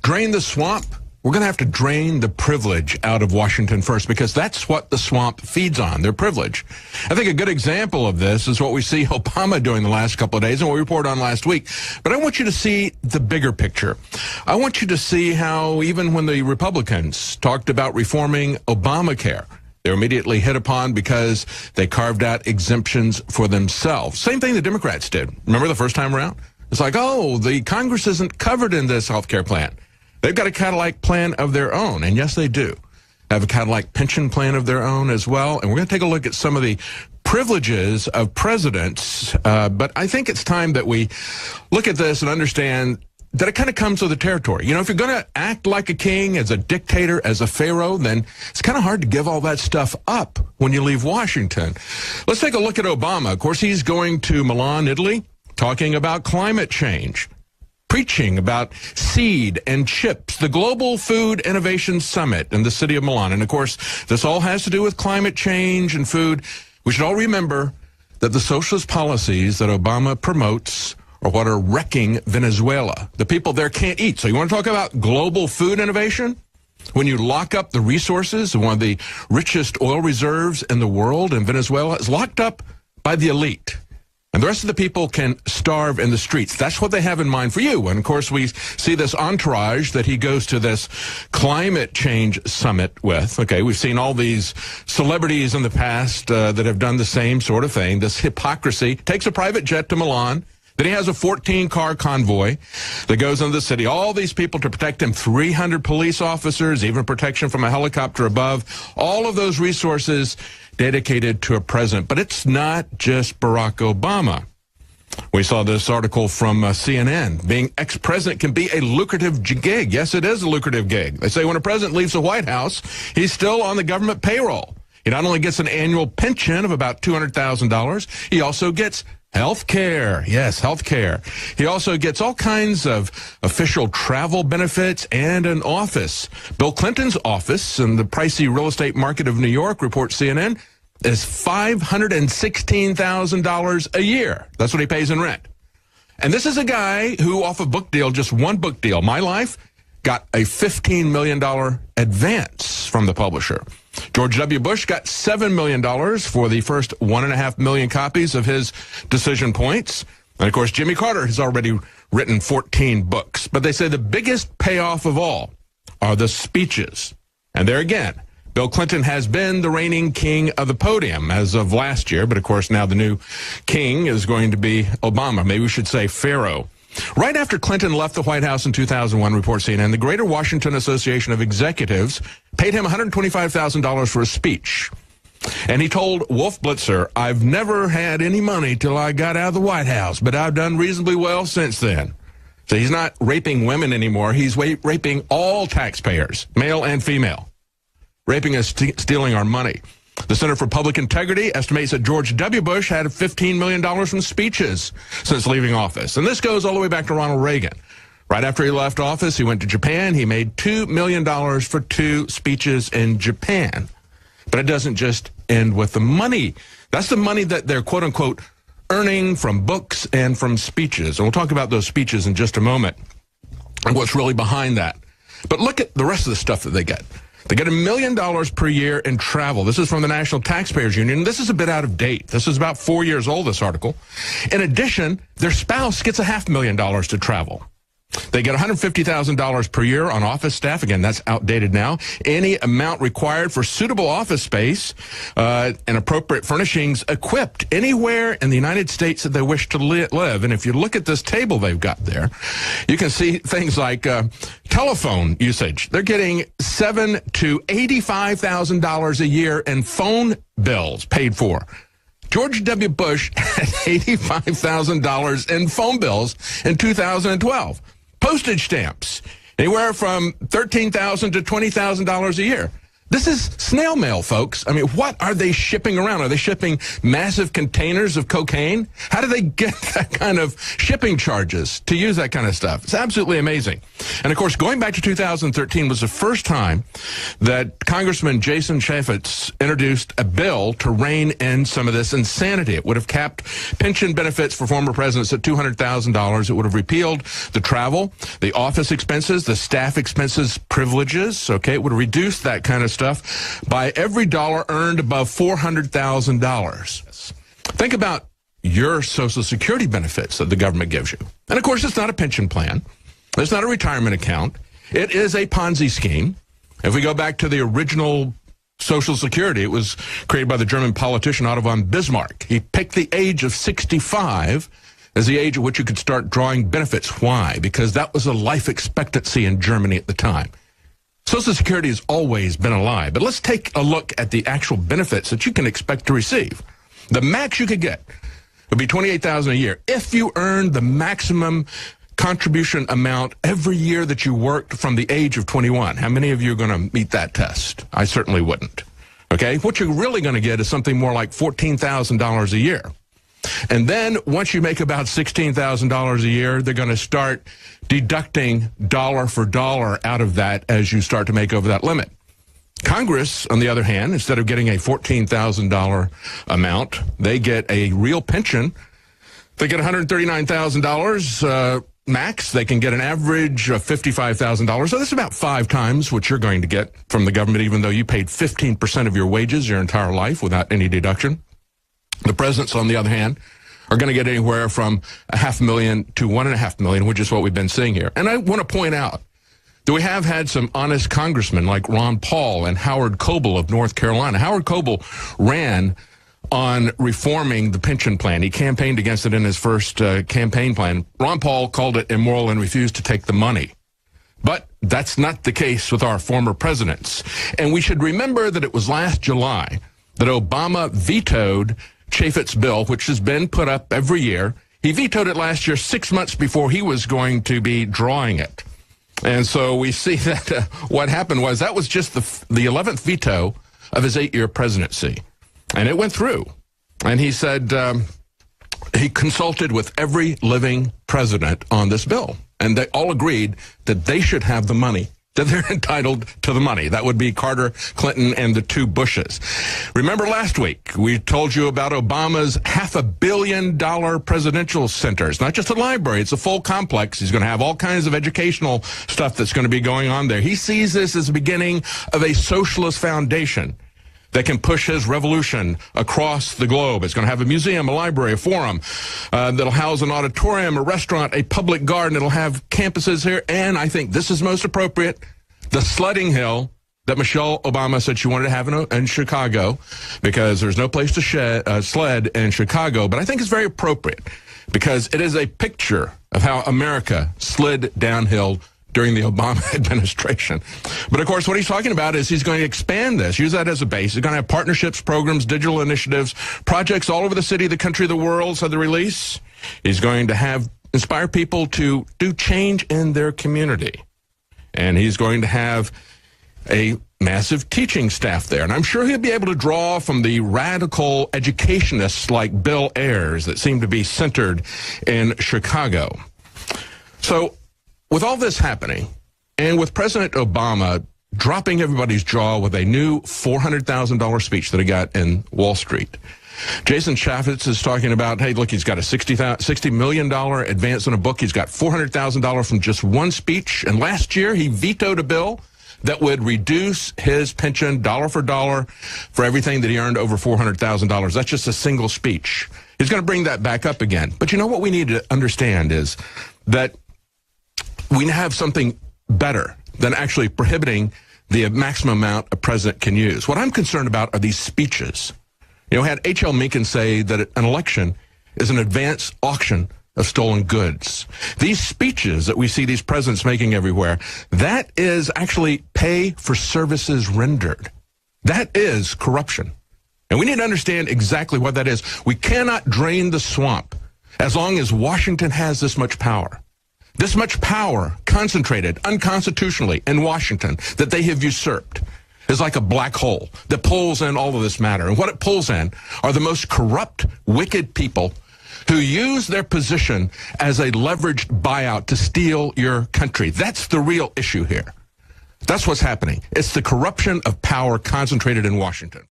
drain the swamp, we're going to have to drain the privilege out of Washington first, because that's what the swamp feeds on, their privilege. I think a good example of this is what we see Obama doing the last couple of days and what we reported on last week. But I want you to see the bigger picture. I want you to see how even when the Republicans talked about reforming Obamacare, they were immediately hit upon because they carved out exemptions for themselves. Same thing the Democrats did. Remember the first time around? It's like, oh, the Congress isn't covered in this health care plan. They've got a Cadillac plan of their own, and yes, they do have a Cadillac pension plan of their own as well. And we're going to take a look at some of the privileges of presidents, but I think it's time that we look at this and understand that it kind of comes with the territory. You know, if you're going to act like a king, as a dictator, as a pharaoh, then it's kind of hard to give all that stuff up when you leave Washington. Let's take a look at Obama. Of course, he's going to Milan, Italy, talking about climate change, preaching about seed and chips, the Global Food Innovation Summit in the city of Milan. And, of course, this all has to do with climate change and food. We should all remember that the socialist policies that Obama promotes are what are wrecking Venezuela. The people there can't eat. So you want to talk about global food innovation? When you lock up the resources, one of the richest oil reserves in the world in Venezuela is locked up by the elite. And the rest of the people can starve in the streets. That's what they have in mind for you. And, of course, we see this entourage that he goes to this climate change summit with. Okay, we've seen all these celebrities in the past that have done the same sort of thing. This hypocrisy. Takes a private jet to Milan. Then he has a 14-car convoy that goes into the city. All these people to protect him, 300 police officers, even protection from a helicopter above. All of those resources dedicated to a president. But it's not just Barack Obama. We saw this article from CNN. Being ex-president can be a lucrative gig. Yes, it is a lucrative gig. They say when a president leaves the White House, he's still on the government payroll. He not only gets an annual pension of about $200,000, he also gets health care. Yes, health care. He also gets all kinds of official travel benefits and an office. Bill Clinton's office in the pricey real estate market of New York, reports CNN, is $516,000 a year. That's what he pays in rent. And this is a guy who, off a book deal, just one book deal, My Life, got a $15 million advance from the publisher. George W. Bush got $7 million for the first 1.5 million copies of his Decision Points. And, of course, Jimmy Carter has already written 14 books. But they say the biggest payoff of all are the speeches. And there again, Bill Clinton has been the reigning king of the podium as of last year. But, of course, now the new king is going to be Obama. Maybe we should say Pharaoh. Right after Clinton left the White House in 2001, reports CNN, the Greater Washington Association of Executives paid him $125,000 for a speech. And he told Wolf Blitzer, I've never had any money till I got out of the White House, but I've done reasonably well since then. So he's not raping women anymore. He's raping all taxpayers, male and female. Raping us, stealing our money. The Center for Public Integrity estimates that George W. Bush had $15 million from speeches since leaving office. And this goes all the way back to Ronald Reagan. Right after he left office, he went to Japan. He made $2 million for 2 speeches in Japan. But it doesn't just end with the money. That's the money that they're, quote unquote, earning from books and from speeches. And we'll talk about those speeches in just a moment and what's really behind that. But look at the rest of the stuff that they get. They get $1 million per year in travel. This is from the National Taxpayers Union. This is a bit out of date. This is about 4 years old, this article. In addition, their spouse gets $500,000 to travel. They get $150,000 per year on office staff. Again, that's outdated now. Any amount required for suitable office space and appropriate furnishings equipped anywhere in the United States that they wish to live. And if you look at this table they've got there, you can see things like telephone usage. They're getting $7,000 to $85,000 a year in phone bills paid for. George W. Bush had $85,000 in phone bills in 2012. Postage stamps, anywhere from $13,000 to $20,000 a year. This is snail mail, folks. I mean, what are they shipping around? Are they shipping massive containers of cocaine? How do they get that kind of shipping charges to use that kind of stuff? It's absolutely amazing. And, of course, going back to 2013 was the first time that Congressman Jason Chaffetz introduced a bill to rein in some of this insanity. It would have capped pension benefits for former presidents at $200,000. It would have repealed the travel, the office expenses, the staff expenses privileges. Okay, it would have reduced that kind of stuff by every dollar earned above $400,000. Think about your Social Security benefits that the government gives you. And, of course, it's not a pension plan. It's not a retirement account. It is a Ponzi scheme. If we go back to the original Social Security, it was created by the German politician Otto von Bismarck. He picked the age of 65 as the age at which you could start drawing benefits. Why? Because that was a life expectancy in Germany at the time. Social Security has always been a lie, but let's take a look at the actual benefits that you can expect to receive. The max you could get would be $28,000 a year if you earned the maximum contribution amount every year that you worked from the age of 21. How many of you are going to meet that test? I certainly wouldn't. Okay, what you're really going to get is something more like $14,000 a year. And then once you make about $16,000 a year, they're going to start deducting dollar for dollar out of that as you start to make over that limit. Congress, on the other hand, instead of getting a $14,000 amount, they get a real pension. They get $139,000 max. They can get an average of $55,000. So that's about 5 times what you're going to get from the government, even though you paid 15% of your wages your entire life without any deduction. The presidents, on the other hand, are going to get anywhere from $500,000 to $1.5 million, which is what we've been seeing here. And I want to point out that we have had some honest congressmen like Ron Paul and Howard Coble of North Carolina. Howard Coble ran on reforming the pension plan. He campaigned against it in his first campaign plan. Ron Paul called it immoral and refused to take the money. But that's not the case with our former presidents. And we should remember that it was last July that Obama vetoed Chaffetz's bill, which has been put up every year. He vetoed it last year 6 months before he was going to be drawing it. And so we see that what happened was that was just the 11th veto of his 8-year presidency. And it went through. And he said he consulted with every living president on this bill. And they all agreed that they should have the money, that they're entitled to the money. That would be Carter, Clinton, and the 2 Bushes. Remember last week, we told you about Obama's $500 million presidential center. It's not just a library, it's a full complex. He's going to have all kinds of educational stuff that's going to be going on there. He sees this as the beginning of a socialist foundation that can push his revolution across the globe. It's going to have a museum, a library, a forum that'll house an auditorium, a restaurant, a public garden. It'll have campuses here, and I think this is most appropriate, the sledding hill that Michelle Obama said she wanted to have in Chicago, because there's no place to sled in Chicago. But I think it's very appropriate because it is a picture of how America slid downhill during the Obama administration. But, of course, what he's talking about is he's going to expand this, use that as a base. He's going to have partnerships, programs, digital initiatives, projects all over the city, the country, the world, said the release. He's going to inspire people to do change in their community. And he's going to have a massive teaching staff there. And I'm sure he'll be able to draw from the radical educationists like Bill Ayers that seem to be centered in Chicago. So, with all this happening, and with President Obama dropping everybody's jaw with a new $400,000 speech that he got in Wall Street, Jason Chaffetz is talking about, hey, look, he's got a $60 million advance on a book. He's got $400,000 from just one speech. And last year, he vetoed a bill that would reduce his pension dollar for dollar for everything that he earned over $400,000. That's just a single speech. He's going to bring that back up again. But you know what we need to understand is that we have something better than actually prohibiting the maximum amount a president can use. What I'm concerned about are these speeches. You know, had H.L. Mencken say that an election is an advance auction of stolen goods. These speeches that we see these presidents making everywhere, that is actually pay for services rendered. That is corruption. And we need to understand exactly what that is. We cannot drain the swamp as long as Washington has this much power. This much power concentrated unconstitutionally in Washington that they have usurped. is like a black hole that pulls in all of this matter. And what it pulls in are the most corrupt, wicked people who use their position as a leveraged buyout to steal your country. That's the real issue here. That's what's happening. It's the corruption of power concentrated in Washington.